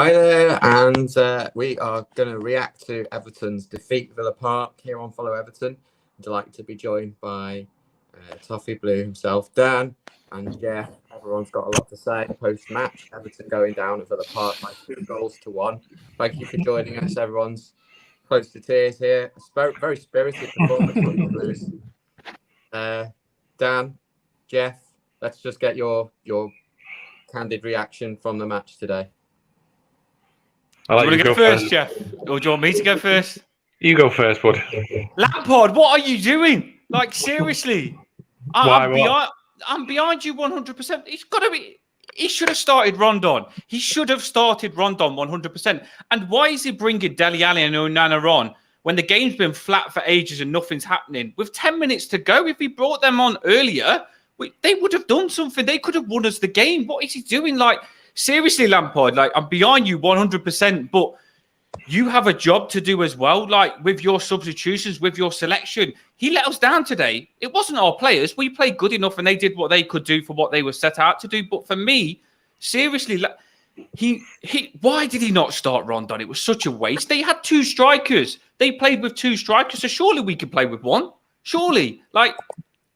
Hi there, and we are going to react to Everton's defeat at Villa Park here on Follow Everton. I'm delighted to be joined by Toffee Blue himself, Dan, and Jeff. Everyone's got a lot to say post-match. Everton going down at Villa Park by 2-1. Thank you for joining us. Everyone's close to tears here. Very spirited performance from the Blues. Dan, Jeff, let's just get your candid reaction from the match today. Do you want to go first, Jeff? Or do you want me to go first? You go first, bud. Lampard, what are you doing? Like, seriously. I'm behind you 100%. He should have started Rondon. He should have started Rondon 100%. And why is he bringing Dele Alli and Onana on when the game's been flat for ages and nothing's happening? With 10 minutes to go, if he brought them on earlier, they would have done something. They could have won us the game. What is he doing? Like, seriously, Lampard, like, I'm behind you 100%, but you have a job to do as well, like with your substitutions, with your selection. He let us down today. It wasn't our players. We played good enough and they did what they could do for what they were set out to do. But for me, seriously, why did he not start Rondon? It was such a waste. They had two strikers. They played with two strikers, so surely we could play with one. Surely. Like,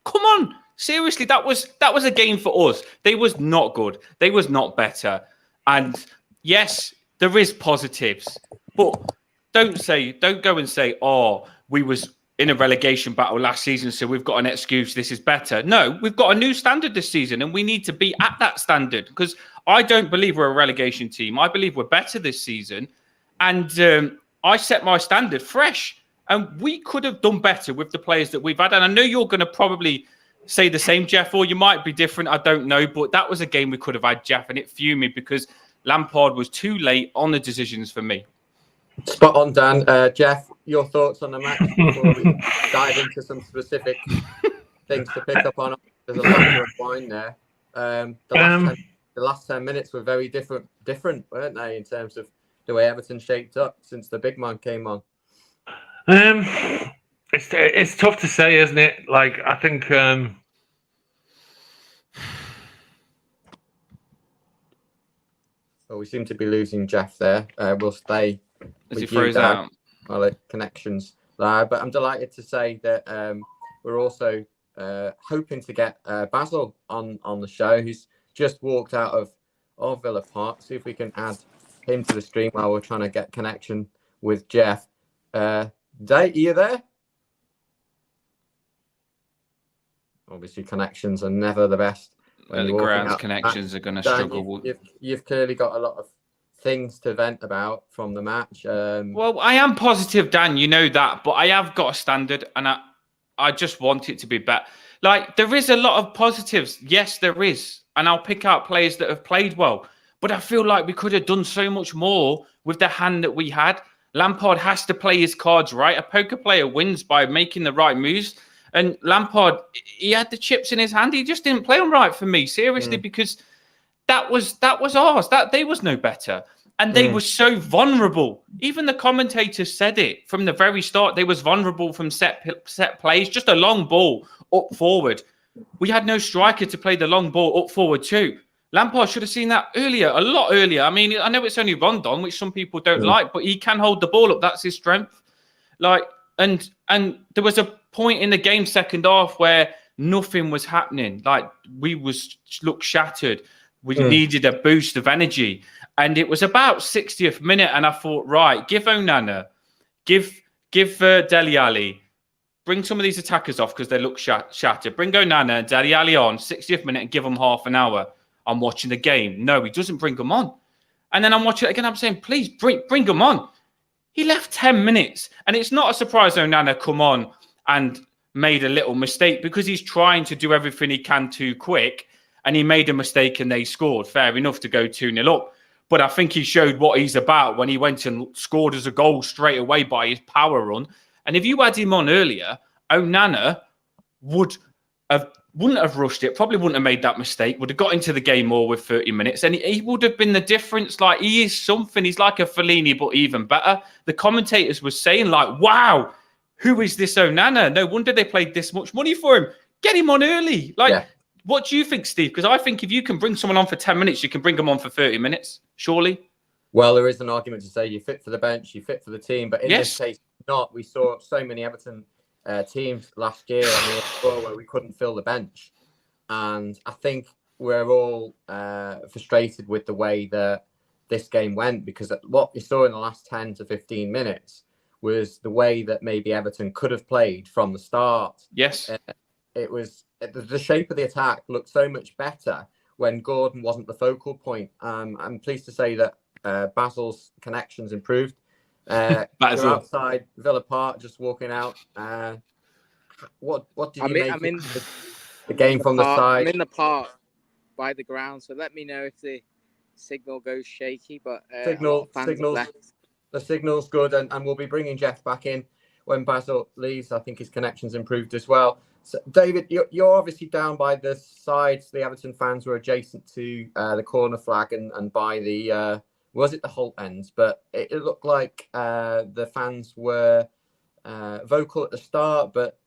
come on. Seriously, that was a game for us. They was not good. They was not better. And yes, there is positives, but don't go and say, oh, we was in a relegation battle last season, so we've got an excuse. This is better. No, we've got a new standard this season, and we need to be at that standard, because I don't believe we're a relegation team. I believe we're better this season, and I set my standard fresh, and we could have done better with the players that we've had. And I know you're going to probably say the same, Jeff, or you might be different. I don't know. But that was a game we could have had, Jeff, and it fumed me because Lampard was too late on the decisions for me. Spot on, Dan. Jeff, your thoughts on the match before we dive into some specific things to pick up on? There's a lot to unwind there. The last 10 minutes were very different, weren't they, in terms of the way Everton shaped up since the big man came on? It's tough to say, isn't it? Like, I think well, we seem to be losing Jeff there. We'll stay as he with throws you, Dan, out. while the connections. But I'm delighted to say that we're also hoping to get Basil on the show, who's just walked out of Villa Park. See if we can add him to the stream while we're trying to get connection with Jeff. Dave, are you there? Obviously, connections are never the best. The ground's connections are going to struggle. You've clearly got a lot of things to vent about from the match. Well, I am positive, Dan. You know that, but I have got a standard, and I just want it to be better. Like, there is a lot of positives. Yes, there is, and I'll pick out players that have played well. But I feel like we could have done so much more with the hand that we had. Lampard has to play his cards right. A poker player wins by making the right moves. And Lampard, he had the chips in his hand. He just didn't play them right for me, seriously, because that was ours. They was no better. And they were so vulnerable. Even the commentators said it from the very start. They was vulnerable from set plays, just a long ball up forward. We had no striker to play the long ball up forward too. Lampard should have seen that earlier, a lot earlier. I mean, I know it's only Rondon, which some people don't like, but he can hold the ball up. That's his strength. Like, and there was a point in the game second half where nothing was happening. Like, we looked shattered. We needed a boost of energy. And it was about 60th minute, and I thought, right, give Onana, give Dele Alli, bring some of these attackers off because they look shattered. Bring Onana and Dele Alli on 60th minute and give them half an hour. I'm watching the game. No, he doesn't bring them on. And then I'm watching it again. I'm saying, please bring them on. He left 10 minutes. And it's not a surprise Onana come on and made a little mistake, because he's trying to do everything he can too quick. And he made a mistake and they scored. Fair enough to go 2-0 up. But I think he showed what he's about when he went and scored as a goal straight away by his power run. And if you had him on earlier, Onana wouldn't have rushed it, probably wouldn't have made that mistake, would have got into the game more with 30 minutes, and he would have been the difference. Like, he is something. He's like a Fellaini, but even better. The commentators were saying, like, wow, who is this Onana? No wonder they paid this much money for him. Get him on early. Like, what do you think, Steve? Because I think if you can bring someone on for 10 minutes, you can bring them on for 30 minutes, surely. Well, there is an argument to say you're fit for the bench, you're fit for the team, but in Yes. this case, not. We saw so many Everton teams last year on the tour where we couldn't fill the bench, and I think we're all frustrated with the way that this game went, because what we saw in the last 10 to 15 minutes was the way that maybe Everton could have played from the start. Yes. It was the shape of the attack looked so much better when Gordon wasn't the focal point. I'm pleased to say that Basil's connections improved. You're outside Villa Park, just walking out. What did you make of the game from the side? I'm in the park by the ground, so let me know if the signal goes shaky. But the signal's good, and we'll be bringing Jeff back in when Basil leaves. I think his connection's improved as well. So, David, you're obviously down by the sides. The Everton fans were adjacent to the corner flag and by the was it the Holt ends? But it looked like the fans were vocal at the start, but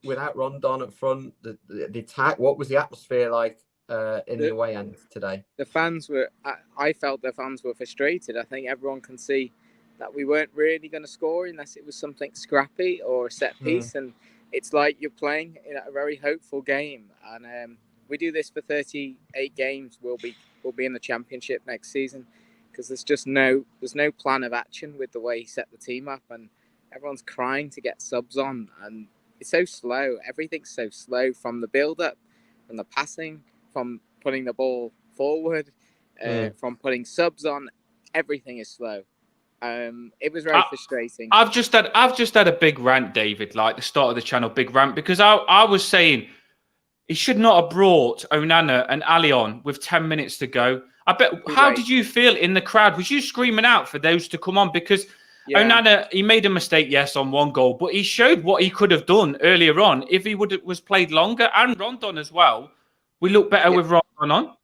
without Rondon up front, the attack. What was the atmosphere like in the away end today? The fans were. I felt the fans were frustrated. I think everyone can see that we weren't really going to score unless it was something scrappy or a set piece, and it's like you're playing in a very hopeful game. And we do this for 38 games. We'll be in the Championship next season, because there's no plan of action with the way he set the team up, and everyone's crying to get subs on, and it's so slow. Everything's so slow, from the build-up, from the passing, from putting the ball forward, from putting subs on. Everything is slow. It was very frustrating. I've just had a big rant, David, like the start of the channel, big rant, because I was saying he should not have brought Onana and Ali on with 10 minutes to go. I bet. How did you feel in the crowd? Was you screaming out for those to come on? Because Onana, he made a mistake, yes, on one goal, but he showed what he could have done earlier on if he was played longer, and Rondon as well. We look better with Rondon on.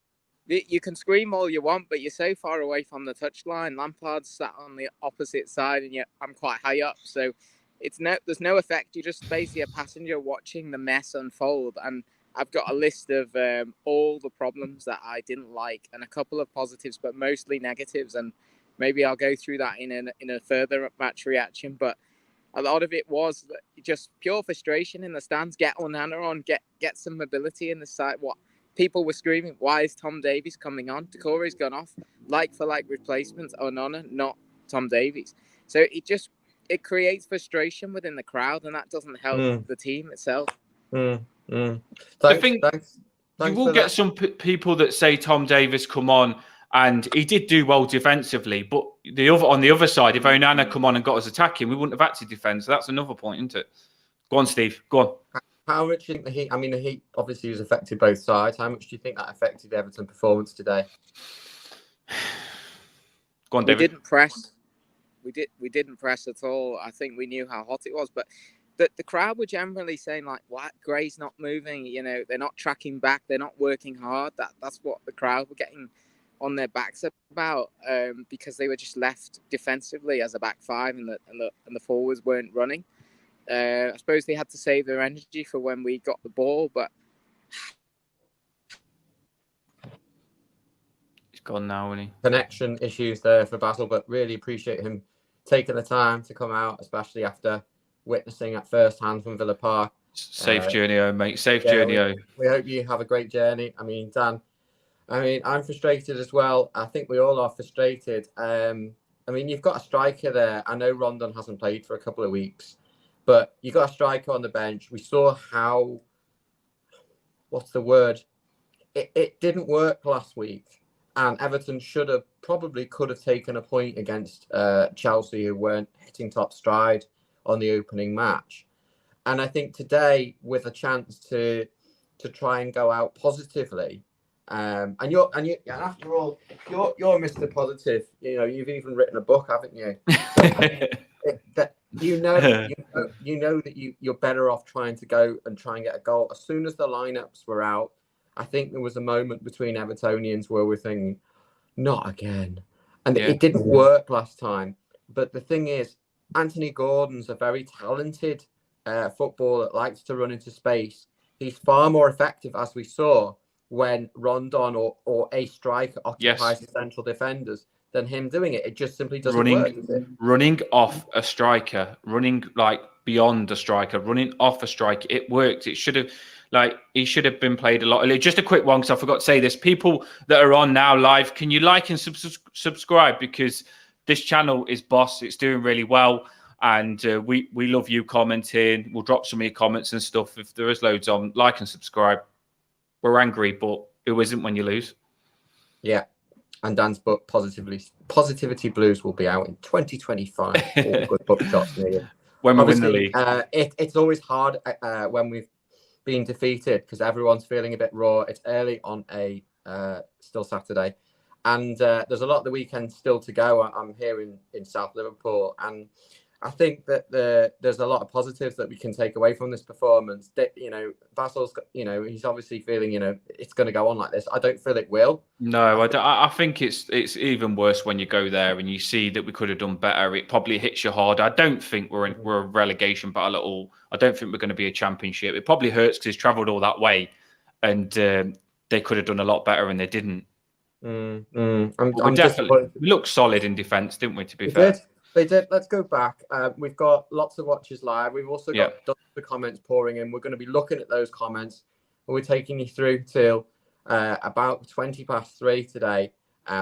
You can scream all you want, but you're so far away from the touchline. Lampard's sat on the opposite side, and I'm quite high up, so there's no effect. You're just basically a passenger watching the mess unfold. And I've got a list of all the problems that I didn't like, and a couple of positives, but mostly negatives. And maybe I'll go through that in a further match reaction. But a lot of it was just pure frustration in the stands. Get Onana on, get some mobility in the side. What people were screaming, why is Tom Davies coming on? Decore's gone off. Like for like replacements, Onana, not Tom Davies. So it creates frustration within the crowd, and that doesn't help the team itself. I think you will get some people that say Tom Davies come on, and he did do well defensively, but on the other side, if Onana come on and got us attacking, we wouldn't have had to defend. So that's another point, isn't it? Go on, Steve. Go on. How much do you think the Heat? I mean, the Heat obviously was affected both sides. How much do you think that affected the Everton performance today? Go on, David. We didn't press. We didn't press at all. I think we knew how hot it was, but the crowd were generally saying, like, "What? Gray's not moving. They're not tracking back. They're not working hard." That's what the crowd were getting on their backs about, because they were just left defensively as a back five, and the forwards weren't running. I suppose they had to save their energy for when we got the ball, but he's gone now, isn't he? Connection issues there for Basil, but really appreciate him taking the time to come out, especially after witnessing at first hand from Villa Park. Safe journey home, mate. Safe journey home. We hope you have a great journey. I mean, Dan, I'm frustrated as well. I think we all are frustrated. You've got a striker there. I know Rondon hasn't played for a couple of weeks, but you got a striker on the bench. We saw how, what's the word? It didn't work last week, and Everton could have taken a point against Chelsea, who weren't hitting top stride on the opening match. And I think today, with a chance to try and go out positively, and after all, you're Mr. Positive. You've even written a book, haven't you? You know that you're better off trying to go and try and get a goal. As soon as the lineups were out, I think there was a moment between Evertonians where we're thinking, not again. And it didn't work last time. But the thing is, Anthony Gordon's a very talented footballer that likes to run into space. He's far more effective, as we saw, when Rondon or a striker occupies the central defenders. than him doing it. It just simply doesn't work. Does it? Running off a striker, running like beyond a striker, running off a striker. It worked. It should have, he should have been played a lot. Just a quick one, because I forgot to say this. People that are on now live, can you like and subscribe? Because this channel is boss. It's doing really well. And we love you commenting. We'll drop some of your comments and stuff. If there is loads on, like and subscribe. We're angry, but who isn't when you lose? Yeah. And Dan's book, Positivity Blues, will be out in 2025. All good book shots near you. When we win Obviously, the league. It's always hard when we've been defeated because everyone's feeling a bit raw. It's early on a still Saturday. And there's a lot of the weekend still to go. I'm here in South Liverpool. And I think that there's a lot of positives that we can take away from this performance. Basil's, he's obviously feeling, it's going to go on like this. I don't feel it will. No, I think it's even worse when you go there and you see that we could have done better. It probably hits you hard. I don't think we're a relegation battle at all. I don't think we're going to be a championship. It probably hurts because he's travelled all that way, and they could have done a lot better and they didn't. I'm definitely, we looked solid in defence, didn't we? To be fair. They did. Let's go back. We've got lots of watches live. We've also got the comments pouring in. We're going to be looking at those comments. We're taking you through till about 3:20 today.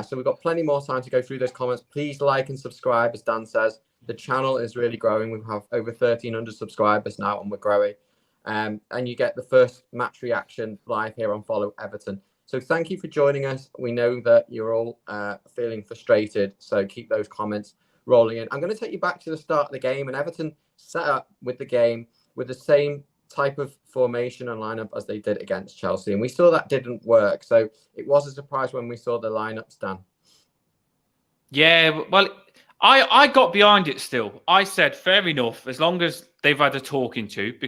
So we've got plenty more time to go through those comments. Please like and subscribe, as Dan says. The channel is really growing. We have over 1,300 subscribers now, and we're growing. And you get the first match reaction live here on Follow Everton. So thank you for joining us. We know that you're all feeling frustrated. So keep those comments rolling in. I'm going to take you back to the start of the game, and Everton set up with the game with the same type of formation and lineup as they did against Chelsea, and we saw that didn't work. So it was a surprise when we saw the lineups, Dan. Yeah, well, I got behind it still. I said, fair enough, as long as they've had a talking to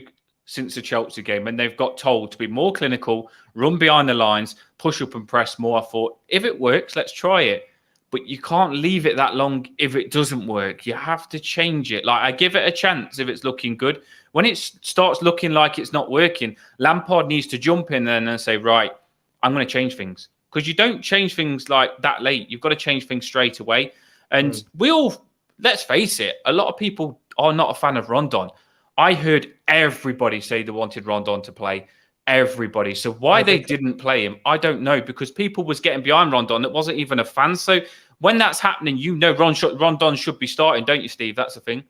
since the Chelsea game and they've got told to be more clinical, run behind the lines, push up and press more. I thought, if it works, let's try it. But you can't leave it that long if it doesn't work. You have to change it. I give it a chance if it's looking good. When it starts looking like it's not working, Lampard needs to jump in then and say, right, I'm going to change things. Because you don't change things like that late. You've got to change things straight away. And we all, let's face it, a lot of people are not a fan of Rondon. I heard everybody say they wanted Rondon to play. Everybody. So why they didn't play him, I don't know, because people was getting behind Rondon that wasn't even a fan. So when that's happening, Rondon should be starting, don't you, Steve? That's the thing.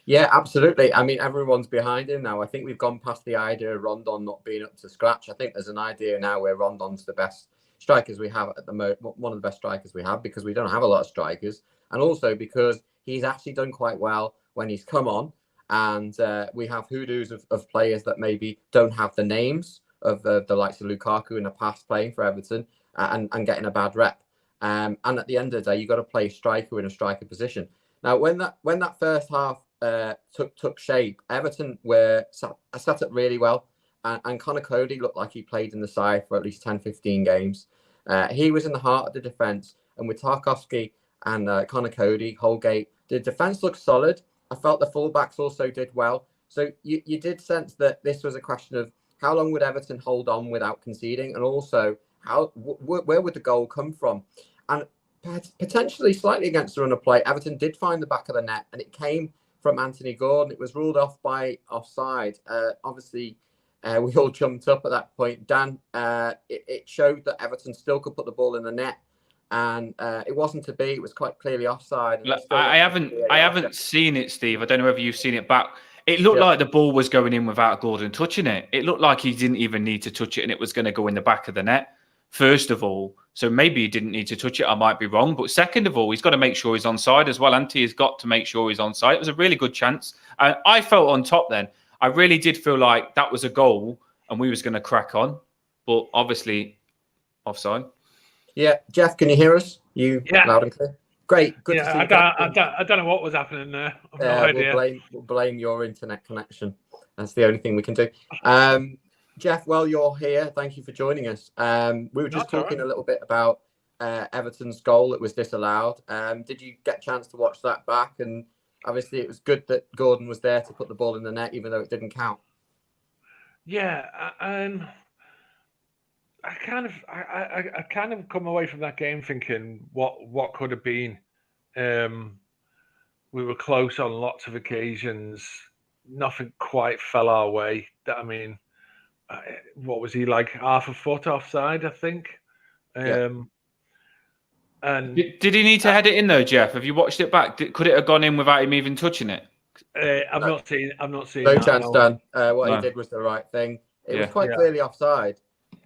Yeah, absolutely. I mean, everyone's behind him now. I think we've gone past the idea of Rondon not being up to scratch. I think there's an idea now where Rondon's the best strikers we have at the moment, one of the best strikers we have, because we don't have a lot of strikers, and also because he's actually done quite well when he's come on, and we have hoodoos of players that maybe don't have the names of the likes of Lukaku in the past playing for Everton and getting a bad rep. And at the end of the day, you've got to play striker in a striker position. Now, when that first half took shape, Everton were set up really well. And Connor Cody looked like he played in the side for at least 10, 15 games. He was in the heart of the defence. And with Tarkowski and Connor Cody, Holgate, the defence looked solid. I felt the fullbacks also did well. So you did sense that this was a question of how long would Everton hold on without conceding? And also, where would the goal come from? And potentially slightly against the run of play, Everton did find the back of the net, and it came from Anthony Gordon. It was ruled off by offside. Obviously, we all jumped up at that point. Dan, it showed that Everton still could put the ball in the net, and it wasn't to be. It was quite clearly offside. And I haven't seen it, Steve. I don't know whether you've seen it back. It looked like the ball was going in without Gordon touching it. It looked like he didn't even need to touch it, and it was going to go in the back of the net, first of all. So maybe he didn't need to touch it. I might be wrong. But second of all, he's got to make sure he's onside as well. Ante has got to make sure he's onside. It was a really good chance. I felt on top then. I really did feel like that was a goal and we was going to crack on. But obviously, offside. Yeah. Jeff, can you hear us? Loud and clear? Great. Good to see you. I don't know what was happening there. I've no idea. We'll blame your internet connection. That's the only thing we can do. Jeff, well, you're here. Thank you for joining us. We were just talking a little bit about Everton's goal that was disallowed. Did you get a chance to watch that back? And obviously it was good that Gordon was there to put the ball in the net, even though it didn't count. Yeah. I kind of come away from that game thinking what could have been. We were close on lots of occasions. Nothing quite fell our way. I mean, what was he like? Half a foot offside, I think. And did he need to head it in though, Jeff? Have you watched it back? Could it have gone in without him even touching it? I've not seen. No chance, Dan. What he did was the right thing. It was quite clearly offside.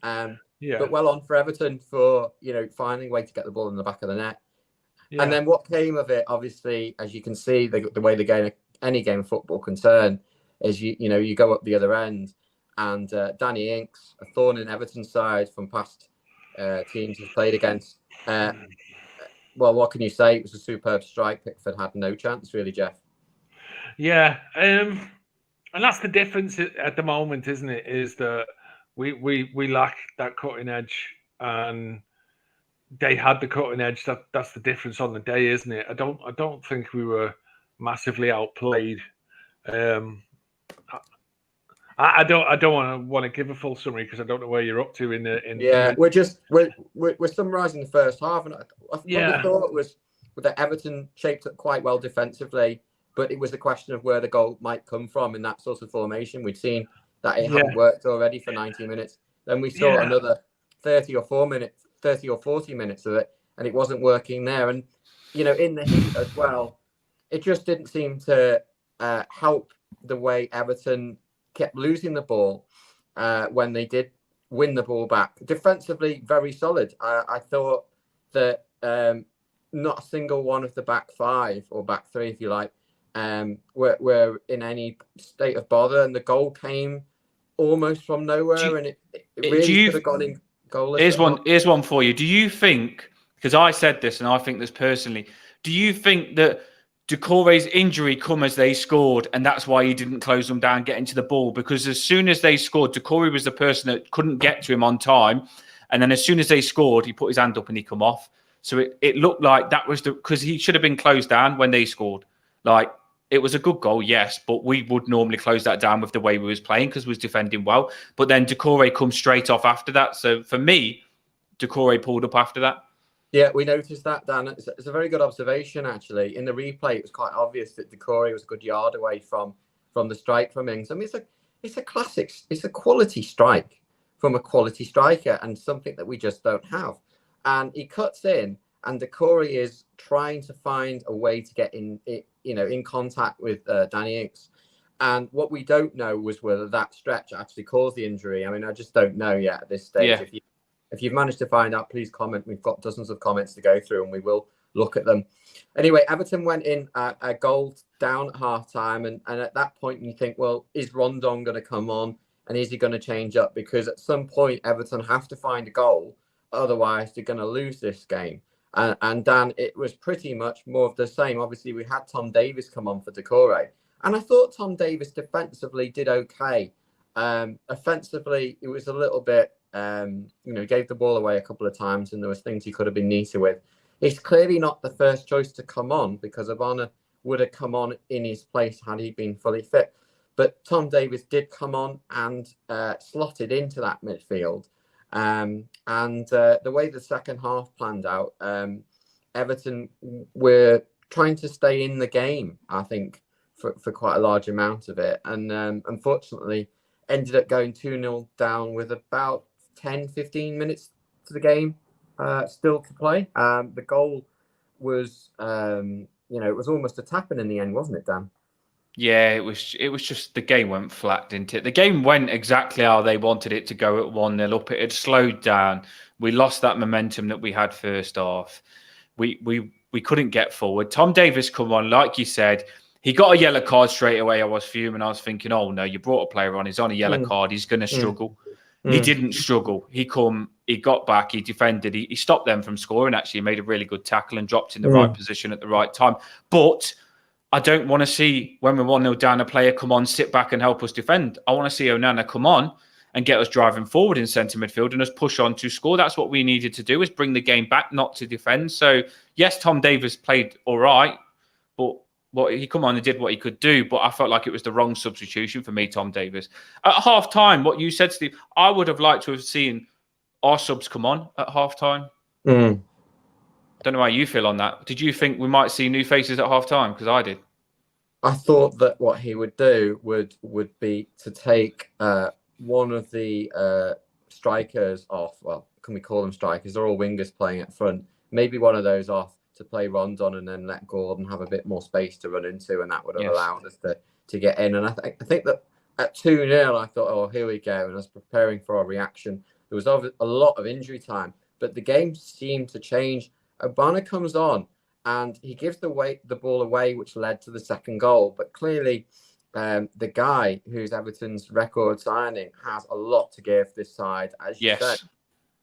But well on for Everton for finding a way to get the ball in the back of the net. Yeah. And then what came of it, obviously, as you can see, the way the game, any game of football concerned, is you go up the other end, and Danny Inks, a thorn in Everton's side from past teams he's played against. Well, what can you say? It was a superb strike. Pickford had no chance, really, Jeff. Yeah, and that's the difference at the moment, isn't it? Is that we lack that cutting edge, and they had the cutting edge. That's the difference on the day, isn't it? I don't think we were massively outplayed. I don't want to give a full summary because I don't know where you're up to in the. We're summarising the first half, and I thought was that Everton shaped up quite well defensively, but it was a question of where the goal might come from in that sort of formation. We'd seen that it hadn't worked already for 90 minutes. Then we saw another 30 or 40 minutes of it, and it wasn't working there. And in the heat as well, it just didn't seem to help the way Everton kept losing the ball when they did win the ball back. Defensively, very solid. I thought that not a single one of the back five or back three, if you like, were in any state of bother, and the goal came almost from nowhere, and it really could have gone in goalless. Here's one for you. Do you think, because I said this and I think this personally, do you think that Doucouré's injury come as they scored, and that's why he didn't close them down, get into the ball? Because as soon as they scored, Doucouré was the person that couldn't get to him on time, and then as soon as they scored, he put his hand up and he come off. So it looked like that was because he should have been closed down when they scored. Like, it was a good goal, yes, but we would normally close that down with the way we was playing because we was defending well. But then Doucouré comes straight off after that. So for me, Doucouré pulled up after that. Yeah, we noticed that, Dan. It's a very good observation, actually. In the replay, it was quite obvious that Doucouré was a good yard away from the strike from Ings. I mean, it's a classic, it's a quality strike from a quality striker, and something that we just don't have. And he cuts in, and Doucouré is trying to find a way to get in contact with Danny Inks. And what we don't know was whether that stretch actually caused the injury. I mean, I just don't know yet at this stage. Yeah. If you've managed to find out, please comment. We've got dozens of comments to go through, and we will look at them. Anyway, Everton went in a goal down at half-time, and at that point you think, well, is Rondon going to come on, and is he going to change up? Because at some point Everton have to find a goal, otherwise they're going to lose this game. And Dan, it was pretty much more of the same. Obviously, we had Tom Davies come on for Doucouré, and I thought Tom Davies defensively did okay. Offensively, it was a little bit, gave the ball away a couple of times, and there was things he could have been neater with. He's clearly not the first choice to come on, because Ivana would have come on in his place had he been fully fit. But Tom Davies did come on and slotted into that midfield. And the way the second half planned out, Everton were trying to stay in the game, I think, for quite a large amount of it. And unfortunately, ended up going 2-0 down with about 10-15 minutes to the game still to play. The goal was, it was almost a tap-in the end, wasn't it, Dan? Yeah, it was just the game went flat, didn't it? The game went exactly how they wanted it to go at 1-0 up. It had slowed down. We lost that momentum that we had first half. We couldn't get forward. Tom Davies come on, like you said. He got a yellow card straight away. I was fuming. I was thinking, oh, no, you brought a player on. He's on a yellow card. He's going to struggle. He didn't struggle. He got back. He defended. He stopped them from scoring, actually. He made a really good tackle and dropped in the right position at the right time. But I don't want to see, when we're 1-0 down, a player come on, sit back and help us defend. I want to see Onana come on and get us driving forward in centre midfield and us push on to score. That's what we needed to do, is bring the game back, not to defend. So, yes, Tom Davies played all right, but he come on and did what he could do. But I felt like it was the wrong substitution for me, Tom Davies. At half-time, what you said, Steve, I would have liked to have seen our subs come on at half-time. Mm. Don't know how you feel on that. Did you think we might see new faces at half-time? Because I did. I thought that what he would do would be to take one of the strikers off. Well, can we call them strikers? They're all wingers playing at front. Maybe one of those off to play Rondon and then let Gordon have a bit more space to run into, and that would have allowed us to get in. And I think that at 2-0, I thought, oh, here we go. And I was preparing for our reaction. There was a lot of injury time, but the game seemed to change. Obana comes on and he gives the ball away, which led to the second goal. But clearly, the guy who's Everton's record signing has a lot to give this side, as you said.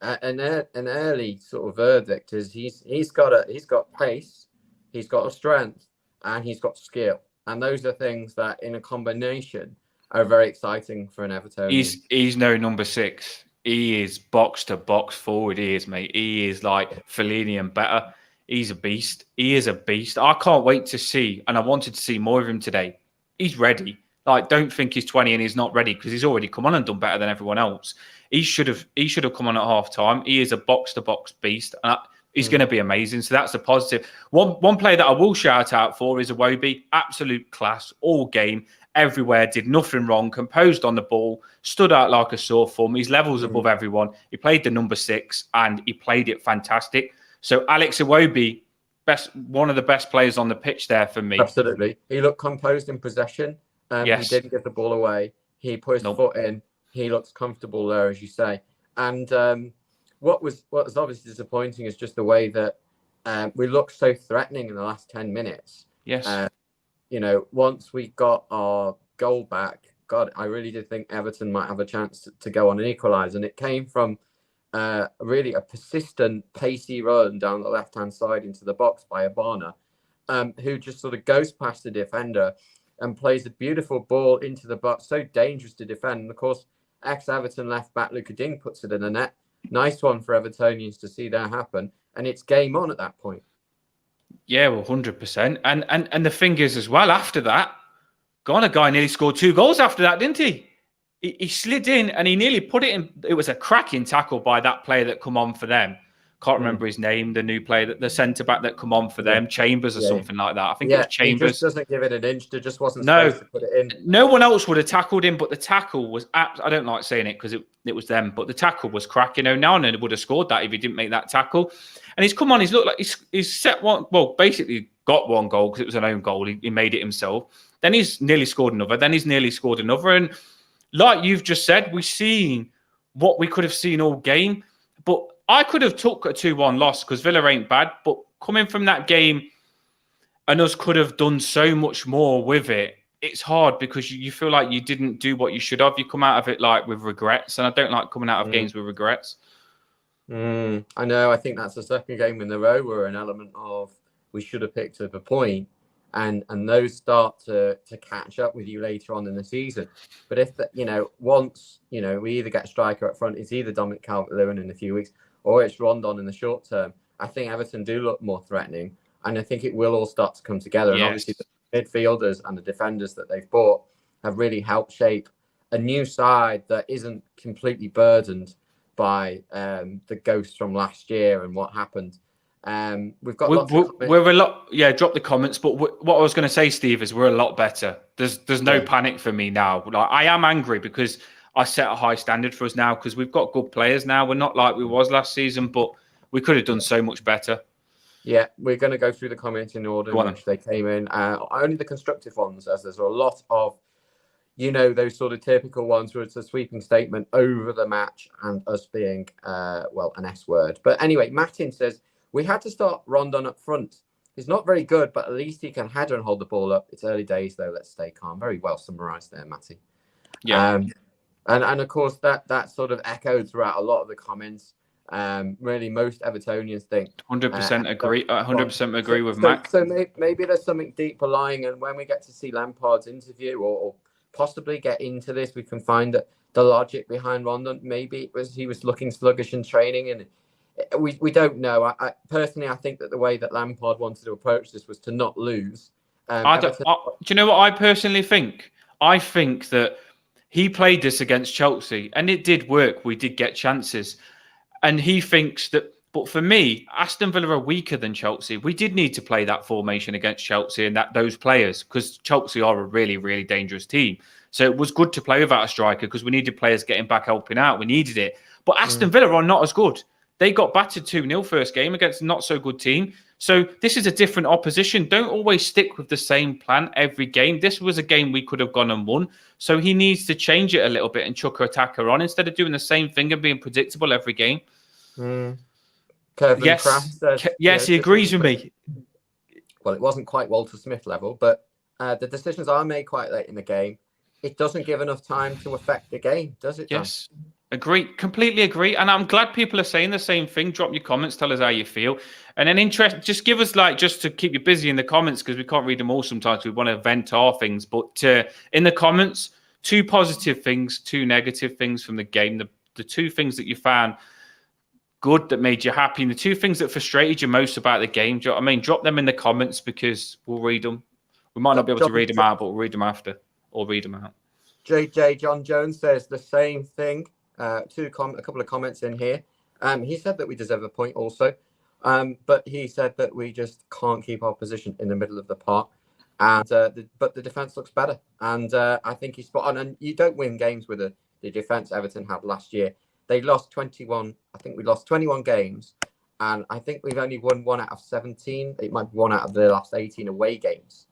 An early sort of verdict is he's got pace, he's got a strength, and he's got skill, and those are things that in a combination are very exciting for an Evertonian. He's no number 6. He is box to box forward. He is, mate. He is like Fellaini and better. He's a beast. He is a beast. I can't wait to see, and I wanted to see more of him today. He's ready. Like, don't think he's 20 and he's not ready, because he's already come on and done better than everyone else. He should have come on at half time. He is a box to box beast. And he's going to be amazing. So that's a positive. One player that I will shout out for is Iwobi. Absolute class all game, everywhere. Did nothing wrong. Composed on the ball. Stood out like a sore thumb. He's levels above everyone. He played the number 6 and he played it fantastic. So Alex Iwobi, one of the best players on the pitch there for me. Absolutely. He looked composed in possession. He didn't give the ball away. He put his foot in. He looks comfortable there, as you say. And what was obviously disappointing is just the way that we looked so threatening in the last 10 minutes. Yes. Once we got our goal back, God, I really did think Everton might have a chance to go on and equalise. And it came from really a persistent, pacey run down the left-hand side into the box by Obana, who just sort of goes past the defender and plays a beautiful ball into the box, so dangerous to defend. And of course, ex-Everton left-back Luka Ding puts it in the net. Nice one for Evertonians to see that happen. And it's game on at that point. Yeah, well, 100%. And the thing is as well, after that, Ghana guy nearly scored 2 goals after that, didn't he? He slid in and he nearly put it in. It was a cracking tackle by that player that come on for them. Can't remember his name, the new player, the centre-back that come on for them, Chambers or something like that. I think it was Chambers. He just doesn't give it an inch. There just wasn't space to put it in. No one else would have tackled him, but the tackle was... I don't like saying it because it was them, but the tackle was cracking. Onana would have scored that if he didn't make that tackle. And he's come on, he's looked like he's set one... Well, basically got one goal because it was an own goal. He made it himself. Then he's nearly scored another. Then he's nearly scored another. And like you've just said, we've seen what we could have seen all game, but... I could have took a 2-1 loss because Villa ain't bad, but coming from that game and us could have done so much more with it, it's hard because you feel like you didn't do what you should have. You come out of it like with regrets, and I don't like coming out of games with regrets. I know. I think that's the second game in a row where an element of we should have picked up a point, and those start to catch up with you later on in the season. But if once we either get a striker up front, it's either Dominic Calvert-Lewin in a few weeks, or it's Rondon in the short term. I think Everton do look more threatening, and I think it will all start to come together. And obviously the midfielders and the defenders that they've bought have really helped shape a new side that isn't completely burdened by the ghosts from last year and what happened. We've got we're a lot. Yeah, drop the comments. But what I was going to say, Steve, is we're a lot better. There's no panic for me now. Like, I am angry because I set a high standard for us now because we've got good players now. We're not like we was last season, but we could have done so much better. Yeah, we're going to go through the comments in order in which they came in. Only the constructive ones, as there's a lot of, those sort of typical ones where it's a sweeping statement over the match and us being, an S word. But anyway, Martin says, we had to start Rondon up front. He's not very good, but at least he can header and hold the ball up. It's early days, though. Let's stay calm. Very well summarised there, Matty. Yeah. And of course, that sort of echoed throughout a lot of the comments. Really, most Evertonians think 100% agree. 100% agree with Mac. So maybe there's something deeper lying, and when we get to see Lampard's interview, or possibly get into this, we can find the logic behind Rondon. Maybe it was he was looking sluggish in training, and we don't know. I personally, I think that the way that Lampard wanted to approach this was to not lose. Do you know what I personally think? I think that he played this against Chelsea, and it did work. We did get chances. And he thinks that, but for me, Aston Villa are weaker than Chelsea. We did need to play that formation against Chelsea and those players, because Chelsea are a really, really dangerous team. So it was good to play without a striker because we needed players getting back, helping out. We needed it. But Aston Villa are not as good. They got battered 2-0 first game against a not so good team. So this is a different opposition. Don't always stick with the same plan every game. This was a game we could have gone and won. So he needs to change it a little bit and chuck her attacker on instead of doing the same thing and being predictable every game. Kevin Yes, Kraft says, yes, he agrees with me. Well, it wasn't quite Walter Smith level, but the decisions are made quite late in the game. It doesn't give enough time to affect the game, does it, Dan? Yes, agree, completely agree. And I'm glad people are saying the same thing. Drop your comments, tell us how you feel. And then just give us, like, just to keep you busy in the comments, because we can't read them all sometimes. We want to vent our things. But in the comments, 2 positive things, 2 negative things from the game. The 2 things that you found good that made you happy, and the 2 things that frustrated you most about the game. Do you know what I mean? Drop them in the comments because we'll read them. We might not be able to read them out, but we'll read them after, or read them out. JJ John Jones says the same thing. A couple of comments in here. He said that we deserve a point also, but he said that we just can't keep our position in the middle of the park, and but the defense looks better, and I think he's spot on. And you don't win games with the defense Everton had last year. They lost 21. I think we lost 21 games, and I think we've only won 1 out of 17. It might be 1 out of the last 18 away games.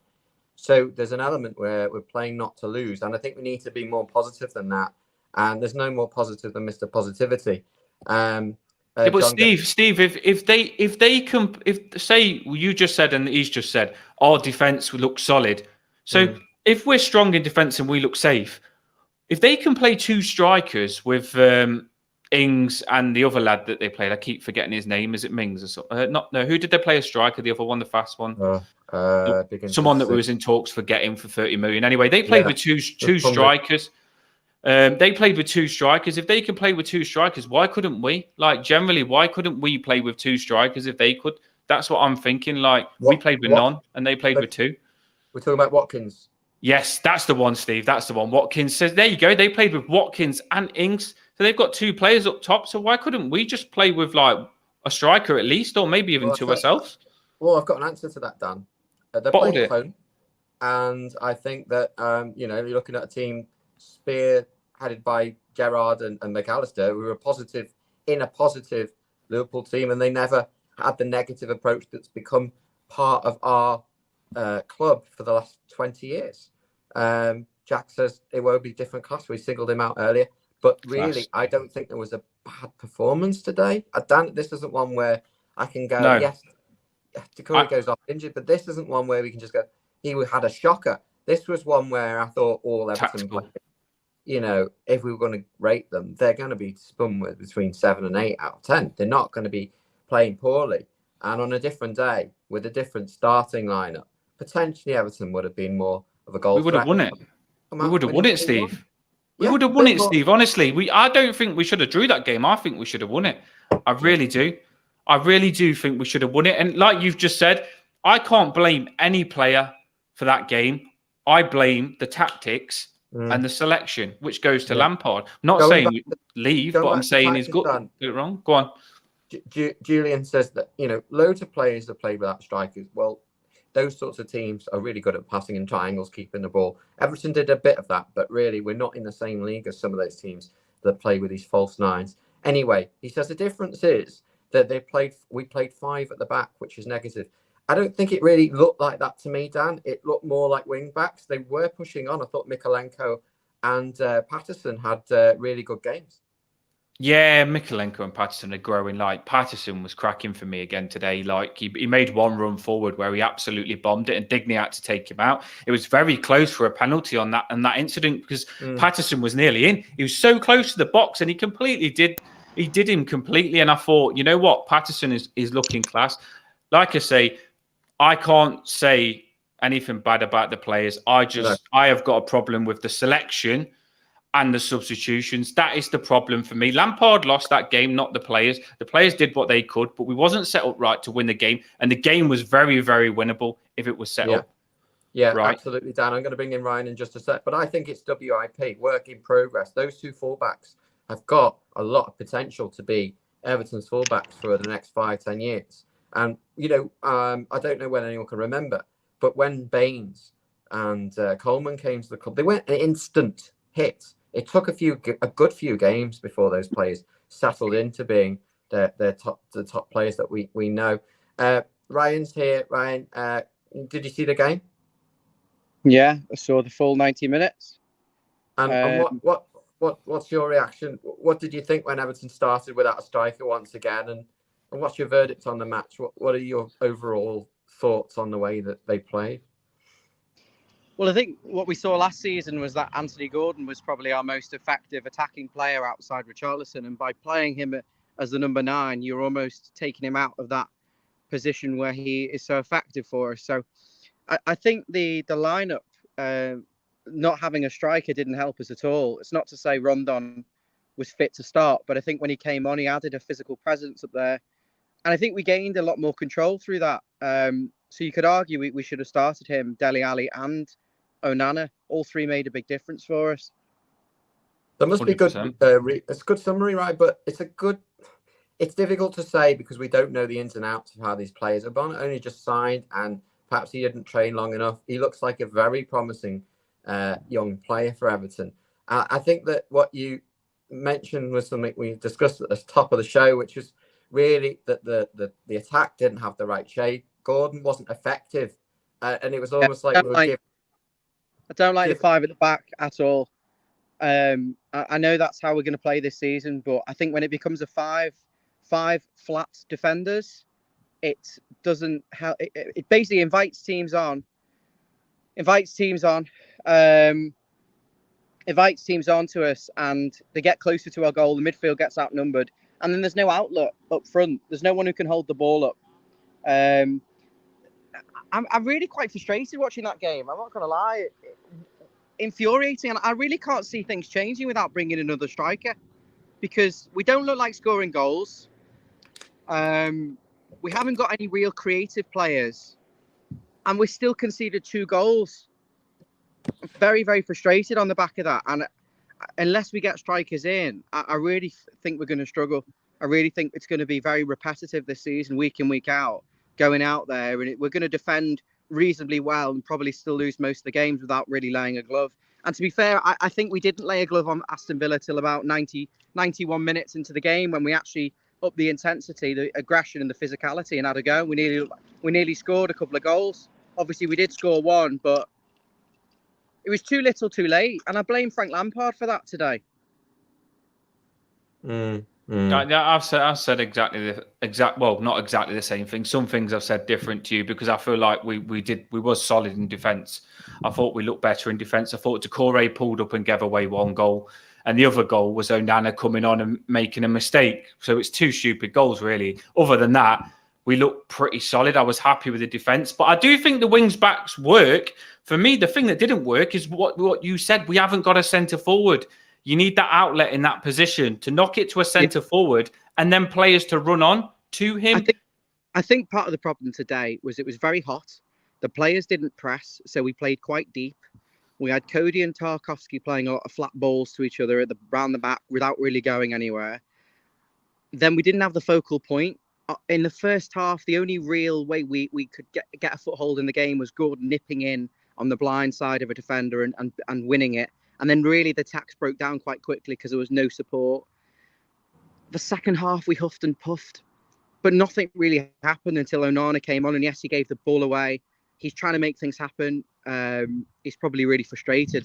So there's an element where we're playing not to lose, and I think we need to be more positive than that. And there's no more positive than Mr. Positivity. But Steve, if say you just said and he's just said our defense looks solid. So if we're strong in defense and we look safe, if they can play 2 strikers with Ings and the other lad that they played, I keep forgetting his name. Is it Mings or so? No. Who did they play a striker? The other one, the fast one. Someone that was in talks for getting for 30 million. Anyway, they played with two strikers. They played with 2 strikers. If they can play with 2 strikers, why couldn't we? Like, generally, why couldn't we play with 2 strikers if they could? That's what I'm thinking. Like, we played with none and they played with 2. We're talking about Watkins. Yes, that's the one, Steve. That's the one. Watkins says, there you go. They played with Watkins and Ings. So they've got 2 players up top. So why couldn't we just play with, like, a striker at least, or maybe even 2 ourselves? Well, I've got an answer to that, Dan. They're playing at home. And I think that, you're looking at a team spearheaded by Gerrard and McAllister, who were a positive Liverpool team, and they never had the negative approach that's become part of our club for the last 20 years. Jack says it won't be different class. We singled him out earlier. But really, I don't think there was a bad performance today. Dan, this isn't one where I can go, yes, Decore goes off injured, but this isn't one where we can just go, he had a shocker. This was one where I thought all Everton, if we were going to rate them, they're going to be spun with between 7 and 8 out of 10. They're not going to be playing poorly. And on a different day, with a different starting lineup, potentially Everton would have been more of a goal. We would have won it. We would have won it, Steve. We would have won it, Steve. Honestly, I don't think we should have drew that game. I think we should have won it. I really do. I really do think we should have won it. And like you've just said, I can't blame any player for that game. I blame the tactics and the selection, which goes to Lampard. Not saying leave, but I'm saying he's got do it wrong. Go on. Julian says that, loads of players have played without strikers. Well, those sorts of teams are really good at passing in triangles, keeping the ball. Everton did a bit of that, but really we're not in the same league as some of those teams that play with these false 9s. Anyway, he says the difference is that we played 5 at the back, which is negative. I don't think it really looked like that to me, Dan. It looked more like wing backs. They were pushing on. I thought Mikalenko and Patterson had really good games. Yeah, Mikalenko and Patterson are growing. Like, Patterson was cracking for me again today. Like, he made one run forward where he absolutely bombed it, and Digne had to take him out. It was very close for a penalty on that incident because Patterson was nearly in. He was so close to the box, and he completely did. He did him completely. And I thought, you know what, Patterson is looking class. Like I say, I can't say anything bad about the players. I have got a problem with the selection and the substitutions. That is the problem for me. Lampard lost that game, not the players. The players did what they could, but we wasn't set up right to win the game. And the game was very, very winnable if it was set up. Yeah, right. Absolutely, Dan. I'm going to bring in Ryan in just a sec. But I think it's WIP, work in progress. Those 2 fullbacks have got a lot of potential to be Everton's fullbacks for the next 5-10 years. And, you know, I don't know when anyone can remember, but when Baines and Coleman came to the club, they went an instant hit. It took a good few games before those players settled into being the top players that we know. Ryan's here. Ryan, did you see the game? Yeah, I saw the full 90 minutes. And what's your reaction? What did you think when Everton started without a striker once again? And what's your verdict on the match? What are your overall thoughts on the way that they played? Well, I think what we saw last season was that Anthony Gordon was probably our most effective attacking player outside Richarlison. And by playing him as the number 9, you're almost taking him out of that position where he is so effective for us. So I think the lineup, not having a striker didn't help us at all. It's not to say Rondon was fit to start, but I think when he came on, he added a physical presence up there. And I think we gained a lot more control through that. So you could argue we should have started him, Dele Alli and Onana. All three made a big difference for us. That must 100%. Be good. It's a good summary, right? But it's difficult to say because we don't know the ins and outs of how these players are. Bonnet only just signed, and perhaps he didn't train long enough. He looks like a very promising young player for Everton. I think that what you mentioned was something we discussed at the top of the show, which was really that the attack didn't have the right shape. Gordon wasn't effective, and it was almost like I don't like the 5 at the back at all. I know that's how we're going to play this season, but I think when it becomes a five flat defenders, it doesn't help. It basically invites teams on to us, and they get closer to our goal. The midfield gets outnumbered, and then there's no outlet up front. There's no one who can hold the ball up. I'm really quite frustrated watching that game. I'm not going to lie. Infuriating, and I really can't see things changing without bringing another striker, because we don't look like scoring goals. We haven't got any real creative players, and we still conceded 2 goals. I'm very, very frustrated on the back of that. And unless we get strikers in, I really think we're going to struggle. I really think it's going to be very repetitive this season, week in, week out, going out there, and we're going to defend reasonably well and probably still lose most of the games without really laying a glove. And to be fair, I think we didn't lay a glove on Aston Villa till about 91 minutes into the game, when we actually upped the intensity, the aggression and the physicality and had a go. We nearly scored a couple of goals. Obviously, we did score one, but it was too little too late. And I blame Frank Lampard for that today. I've said well, not exactly the same thing. Some things I've said different to you, because I feel like we was solid in defence. I thought we looked better in defence. I thought Decore pulled up and gave away 1 goal, and the other goal was Onana coming on and making a mistake. So it's 2 stupid goals, really. Other than that, we looked pretty solid. I was happy with the defence, but I do think the wings backs work. For me, the thing that didn't work is what you said. We haven't got a centre forward. You need that outlet in that position to knock it to a centre forward, and then players to run on to him. I think part of the problem today was it was very hot. The players didn't press, so we played quite deep. We had Cody and Tarkowski playing a lot of flat balls to each other around the back without really going anywhere. Then we didn't have the focal point. In the first half, the only real way we could get a foothold in the game was Gordon nipping in on the blind side of a defender and winning it. And then really the attacks broke down quite quickly because there was no support. The second half, we huffed and puffed, but nothing really happened until Onana came on. And yes, he gave the ball away. He's trying to make things happen. He's probably really frustrated,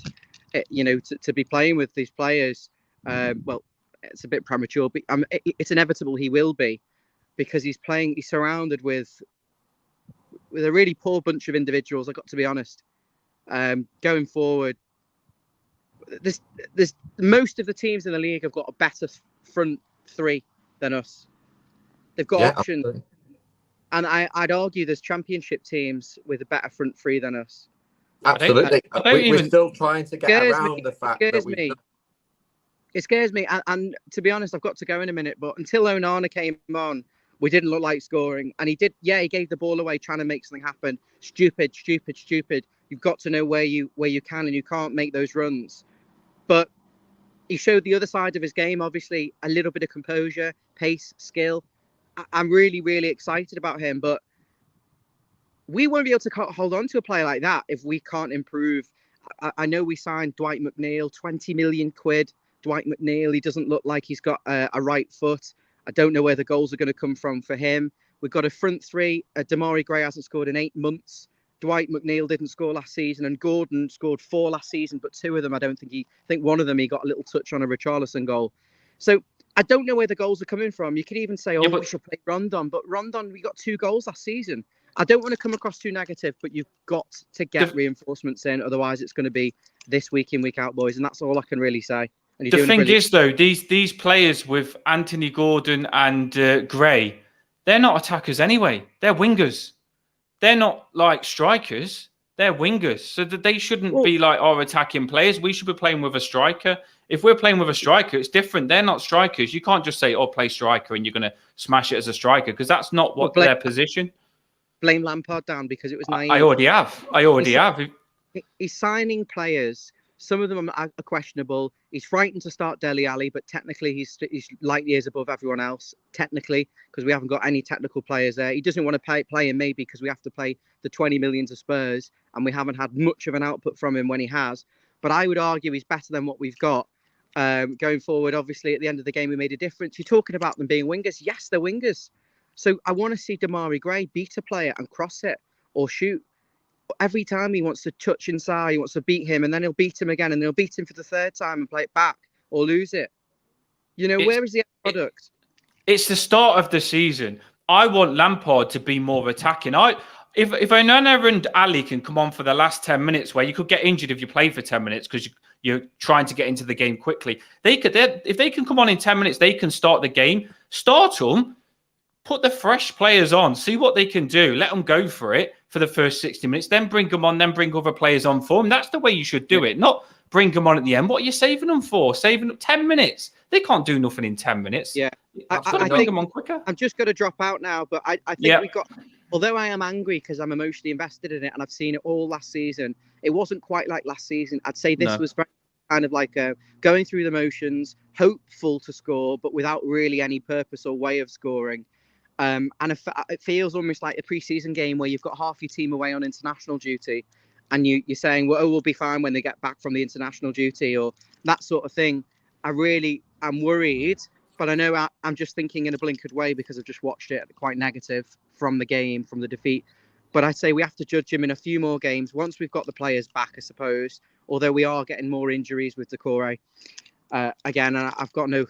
to be playing with these players. Well, it's a bit premature, but it's inevitable he will be, because he's surrounded with a really poor bunch of individuals. I've got to be honest. Going forward, there's most of the teams in the league have got a better front 3 than us. They've got options. Absolutely. And I'd argue there's championship teams with a better front 3 than us. Absolutely. We're still trying to get around the fact that it scares me. And to be honest, I've got to go in a minute, but until Onana came on, we didn't look like scoring. And he gave the ball away trying to make something happen. Stupid. You've got to know where you can, and you can't make those runs. But he showed the other side of his game, obviously, a little bit of composure, pace, skill. I'm really, really excited about him, but we won't be able to hold on to a player like that if we can't improve. I know we signed Dwight McNeil, 20 million quid. Dwight McNeil, he doesn't look like he's got a right foot. I don't know where the goals are going to come from for him. We've got a front three. Damari Gray hasn't scored in 8 months. Dwight McNeil didn't score last season, and Gordon scored 4 last season, but 2 of them, I think one of them he got a little touch on a Richarlison goal. So I don't know where the goals are coming from. You could even say, we should play Rondon, but Rondon, we got 2 goals last season. I don't want to come across too negative, but you've got to get reinforcements in. Otherwise, it's going to be this week in, week out, boys. And that's all I can really say. The thing is, though, these players with Anthony Gordon and Gray, they're not attackers anyway. They're wingers. They're not like strikers. They're wingers. So that they shouldn't be like our attacking players. We should be playing with a striker. If we're playing with a striker, it's different. They're not strikers. You can't just say, play striker and you're going to smash it as a striker, because that's not what their position. Blame Lampard down because it was naive. I already have. He's signing players. Some of them are questionable. He's frightened to start Dele Alli, but technically he's light years above everyone else, technically, because we haven't got any technical players there. He doesn't want to play him maybe because we have to play the 20 millions of Spurs, and we haven't had much of an output from him when he has. But I would argue he's better than what we've got. Going forward, obviously, at the end of the game, we made a difference. You're talking about them being wingers. Yes, they're wingers. So I want to see Damari Gray beat a player and cross it or shoot. Every time he wants to touch inside, he wants to beat him, and then he'll beat him again, and he'll beat him for the 3rd time and play it back or lose it. Where is the end product? It's the start of the season. I want Lampard to be more attacking. If Onana and Ali can come on for the last 10 minutes, where you could get injured if you play for 10 minutes because you're trying to get into the game quickly. If they can come on in 10 minutes, they can start the game. Start them. Put the fresh players on, see what they can do. Let them go for it for the first 60 minutes, then bring them on, then bring other players on for them. That's the way you should do it, not bring them on at the end. What are you saving them for? Saving 10 minutes? They can't do nothing in 10 minutes. Yeah, I bring them on quicker. I'm just going to drop out now, but I think we got. Although I am angry because I'm emotionally invested in it and I've seen it all last season, it wasn't quite like last season. I'd say this was very kind of like going through the motions, hopeful to score, but without really any purpose or way of scoring. And it feels almost like a pre-season game where you've got half your team away on international duty and you're saying, we'll be fine when they get back from the international duty or that sort of thing. I really am worried, but I know I'm just thinking in a blinkered way because I've just watched it quite negative from the game, from the defeat. But I'd say we have to judge him in a few more games once we've got the players back, I suppose, although we are getting more injuries with Decore. Again, I've got no,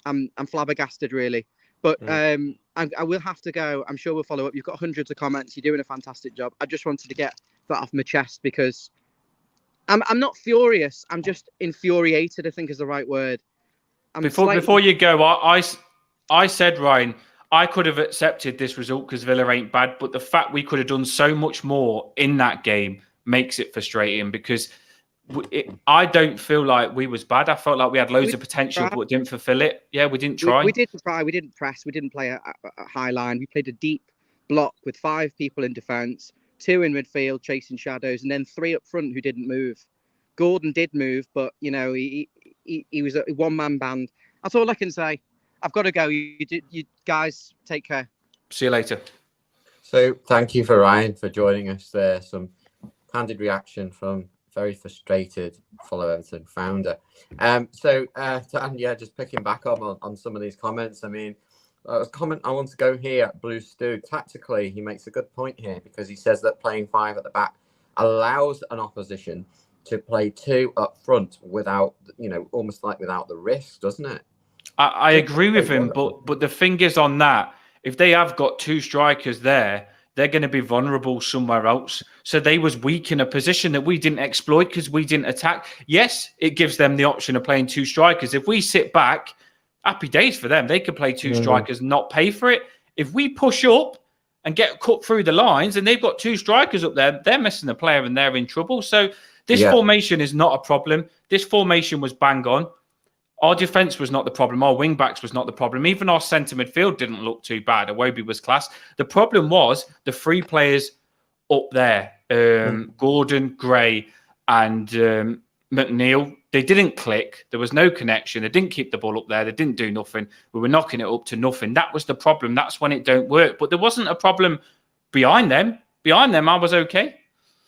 I'm flabbergasted, really. But I will have to go. I'm sure we'll follow up. You've got hundreds of comments. You're doing a fantastic job. I just wanted to get that off my chest because I'm not furious. I'm just infuriated, I think is the right word. Before you go, I said, Ryan, I could have accepted this result because Villa ain't bad. But the fact we could have done so much more in that game makes it frustrating because I don't feel like we was bad. I felt like we had loads of potential, but didn't fulfill it. Yeah, we didn't try. We didn't try. We didn't press. We didn't play a high line. We played a deep block with 5 people in defence, 2 in midfield chasing shadows, and then 3 up front who didn't move. Gordon did move, but he was a one-man band. That's all I can say. I've got to go. You guys take care. See you later. So thank you for Ryan for joining us there. Some candid reaction from very frustrated Follow Everton founder. Dan, just picking back up on some of these comments. I mean, a comment I want to go here, Blue Stew. Tactically, he makes a good point here because he says that playing 5 at the back allows an opposition to play 2 up front without, almost like without the risk, doesn't it? I agree with him, but the thing is on that, if they have got 2 strikers there, they're going to be vulnerable somewhere else. So they was weak in a position that we didn't exploit because we didn't attack. Yes, it gives them the option of playing 2 strikers. If we sit back, happy days for them. They could play 2 strikers and not pay for it. If we push up and get cut through the lines and they've got 2 strikers up there, they're missing a player and they're in trouble. So this formation is not a problem. This formation was bang on. Our defence was not the problem. Our wing-backs was not the problem. Even our centre midfield didn't look too bad. Iwobi was class. The problem was the 3 players up there, Gordon, Gray, and McNeil, they didn't click. There was no connection. They didn't keep the ball up there. They didn't do nothing. We were knocking it up to nothing. That was the problem. That's when it don't work. But there wasn't a problem behind them. Behind them, I was okay.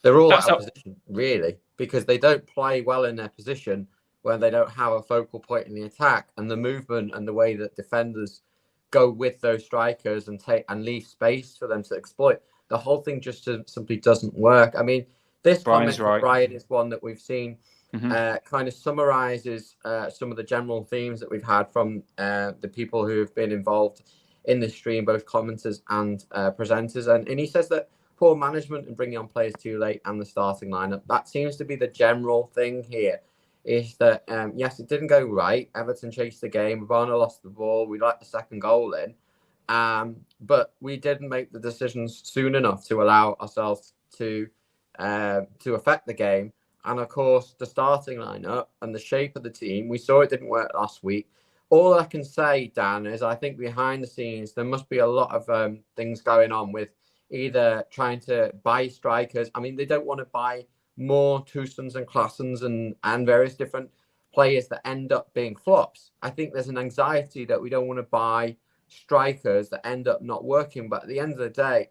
They're all out of position, really, because they don't play well in their position when they don't have a focal point in the attack, and the movement and the way that defenders go with those strikers and leave space for them to exploit. The whole thing just simply doesn't work. I mean, this comment from Brian is one that we've seen kind of summarizes some of the general themes that we've had from the people who have been involved in this stream, both commenters and presenters. And he says that poor management and bringing on players too late and the starting lineup, that seems to be the general thing here, is that, yes, it didn't go right. Everton chased the game. Varna lost the ball. We let the second goal in. But we didn't make the decisions soon enough to allow ourselves to affect the game. And of course, the starting lineup and the shape of the team, we saw it didn't work last week. All I can say, Dan, is I think behind the scenes, there must be a lot of things going on with either trying to buy strikers. I mean, they don't want to buy more Toussaints and Claessens and various different players that end up being flops. I think there's an anxiety that we don't want to buy strikers that end up not working. But at the end of the day,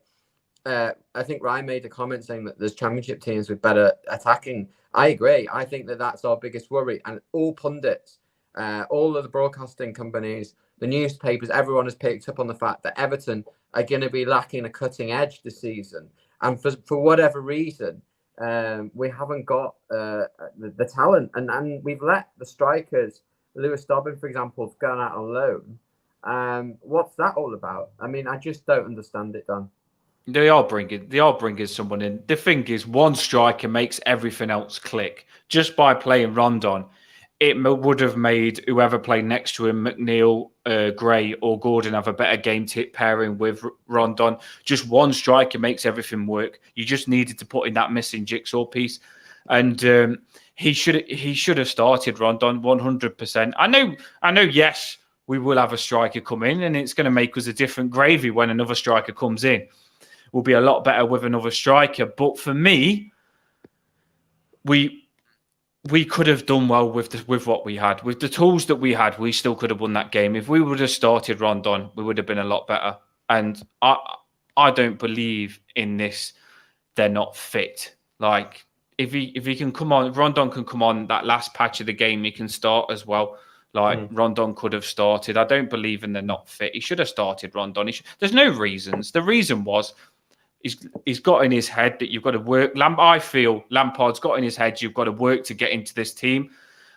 I think Ryan made a comment saying that there's championship teams with better attacking. I agree. I think that that's our biggest worry. And all pundits, all of the broadcasting companies, the newspapers, everyone has picked up on the fact that Everton are going to be lacking a cutting edge this season. And for whatever reason, we haven't got the talent. And we've let the strikers, Lewis Dobbin, for example, have gone out on loan. What's that all about? I mean, I just don't understand it, Dan. They are bringing someone in. The thing is, one striker makes everything else click. Just by playing Rondon, it would have made whoever played next to him, McNeil, Gray or Gordon, have a better game tip pairing with Rondon. Just one striker makes everything work. You just needed to put in that missing jigsaw piece. And he should have started Rondon 100%. I know, yes, we will have a striker come in and it's going to make us a different gravy when another striker comes in. We'll be a lot better with another striker. But for me, we could have done well with what we had. With the tools that we had, we still could have won that game. If we would have started Rondon, we would have been a lot better. And I don't believe in this. They're not fit. Like, if he can come on, Rondon can come on that last patch of the game. He can start as well. Like, Rondon could have started. I don't believe in they're not fit. He should have started Rondon. There's no reasons. The reason was he's got in his head that you've got to work. I feel Lampard's got in his head you've got to work to get into this team.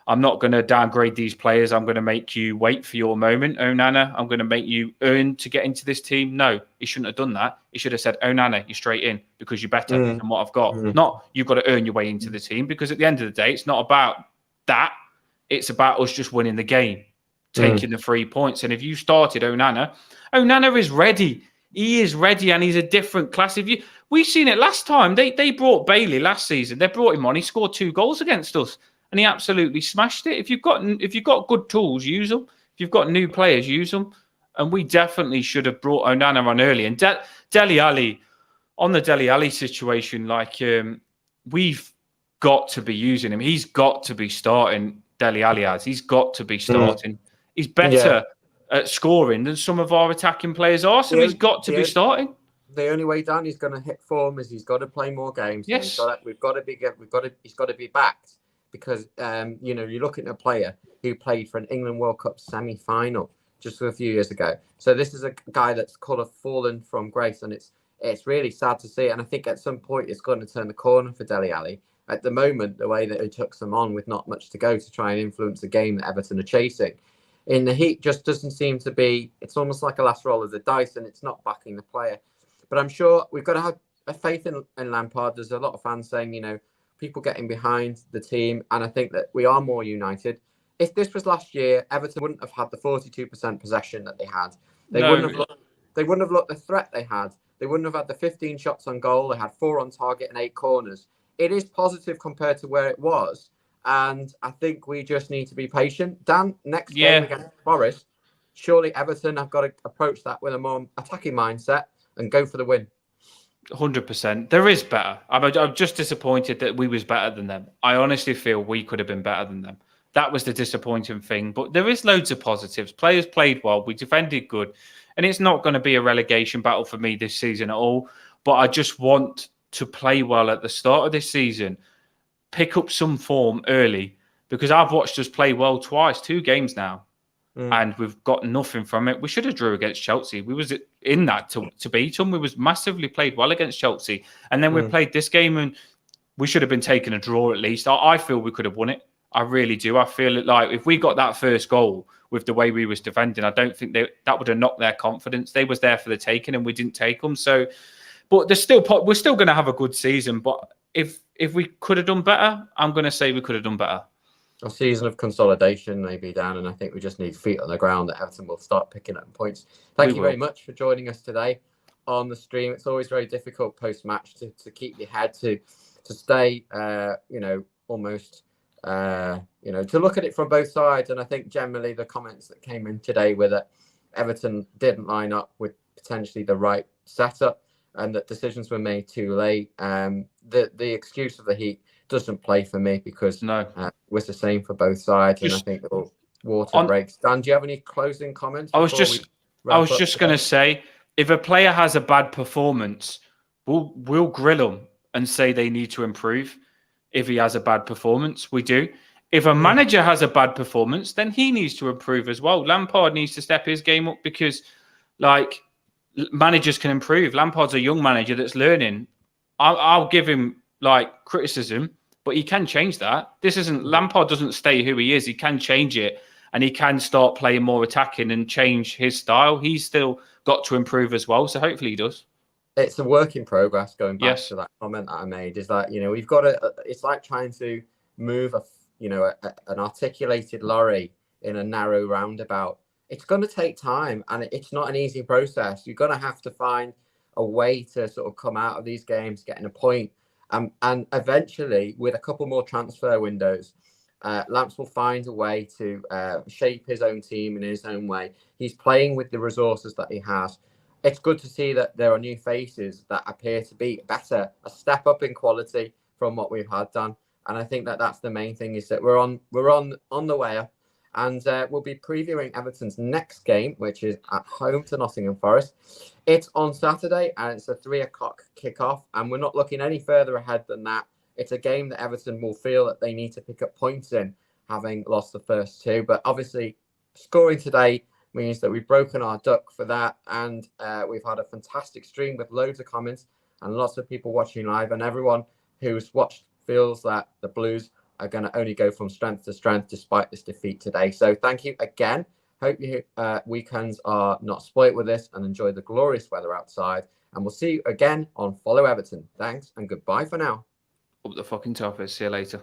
I'm not going to downgrade these players. I'm going to make you wait for your moment, Onana. I'm going to make you earn to get into this team. No, he shouldn't have done that. He should have said, Onana, you're straight in because you're better than what I've got. Not you've got to earn your way into the team, because at the end of the day, it's not about that. It's about us just winning the game, taking the 3 points. And if you started Onana is ready. He is ready, and he's a different class. We've seen it last time. They brought Bailey last season. They brought him on. He scored 2 goals against us, and he absolutely smashed it. If you've got good tools, use them. If you've got new players, use them. And we definitely should have brought Onana on early. And Dele Alli, on the Dele Alli situation, like we've got to be using him. He's got to be starting. Dele Alli has. He's got to be starting. He's better at scoring than some of our attacking players are, so he's got to be starting. The only way Dan is going to hit form is he's got to play more games. Yes, he's got to be backed, because you're looking at a player who played for an England World Cup semi-final just a few years ago. So this is a guy that's kind of fallen from grace, and it's really sad to see. And I think at some point it's going to turn the corner for Dele Alli. At the moment, the way that he took them on with not much to go to try and influence the game that Everton are chasing in the heat just doesn't seem to be. It's almost like a last roll of the dice, and it's not backing the player. But I'm sure we've got to have a faith in Lampard. There's a lot of fans saying, people getting behind the team, and I think that we are more united. If this was last year, Everton wouldn't have had the 42% possession that they had. They wouldn't have looked the threat they had. They wouldn't have had the 15 shots on goal. They had 4 on target and 8 corners. It is positive compared to where it was. And I think we just need to be patient. Dan, next game against Forest, surely Everton have got to approach that with a more attacking mindset and go for the win. 100%. There is better. I'm just disappointed that we was better than them. I honestly feel we could have been better than them. That was the disappointing thing. But there is loads of positives. Players played well. We defended good. And it's not going to be a relegation battle for me this season at all. But I just want to play well at the start of this season. Pick up some form early. Because I've watched us play well twice, 2 games now. And we've got nothing from it. We should have drew against Chelsea. We was in that to beat them. We was massively played well against Chelsea. And then we played this game and we should have been taking a draw at least. I feel we could have won it. I really do. I feel like if we got that first goal with the way we was defending, I don't think that would have knocked their confidence. They was there for the taking and we didn't take them. So, but we're still going to have a good season. But if we could have done better, I'm going to say we could have done better. A season of consolidation, maybe, Dan, and I think we just need feet on the ground that Everton will start picking up points. Thank you very much for joining us today on the stream. It's always very difficult post-match to keep your head, to stay, almost, to look at it from both sides. And I think generally the comments that came in today were that Everton didn't line up with potentially the right setup and that decisions were made too late. The excuse of the heat doesn't play for me because was the same for both sides, and I think the water breaks. Dan, do you have any closing comments? I was just going to say, if a player has a bad performance, we'll grill them and say they need to improve. If he has a bad performance, we do. If a manager has a bad performance, then he needs to improve as well. Lampard needs to step his game up because, managers can improve. Lampard's a young manager that's learning. I'll give him criticism, but he can change that. Lampard doesn't stay who he is. He can change it and he can start playing more attacking and change his style. He's still got to improve as well. So hopefully he does. It's a work in progress. Going back to that comment that I made is that, we've got it's like trying to move an articulated lorry in a narrow roundabout. It's going to take time and it's not an easy process. You're going to have to find a way to sort of come out of these games, getting a point. And eventually, with a couple more transfer windows, Lamps will find a way to shape his own team in his own way. He's playing with the resources that he has. It's good to see that there are new faces that appear to be better, a step up in quality from what we've had done. And I think that that's the main thing, is that we're on the way up. And we'll be previewing Everton's next game, which is at home to Nottingham Forest. It's on Saturday and it's a 3:00 kickoff. And we're not looking any further ahead than that. It's a game that Everton will feel that they need to pick up points in, having lost the first 2. But obviously, scoring today means that we've broken our duck for that. And we've had a fantastic stream with loads of comments and lots of people watching live. And everyone who's watched feels that the Blues are going to only go from strength to strength despite this defeat today. So thank you again. Hope your weekends are not spoilt with this and enjoy the glorious weather outside. And we'll see you again on Follow Everton. Thanks and goodbye for now. Up the fucking top. See you later.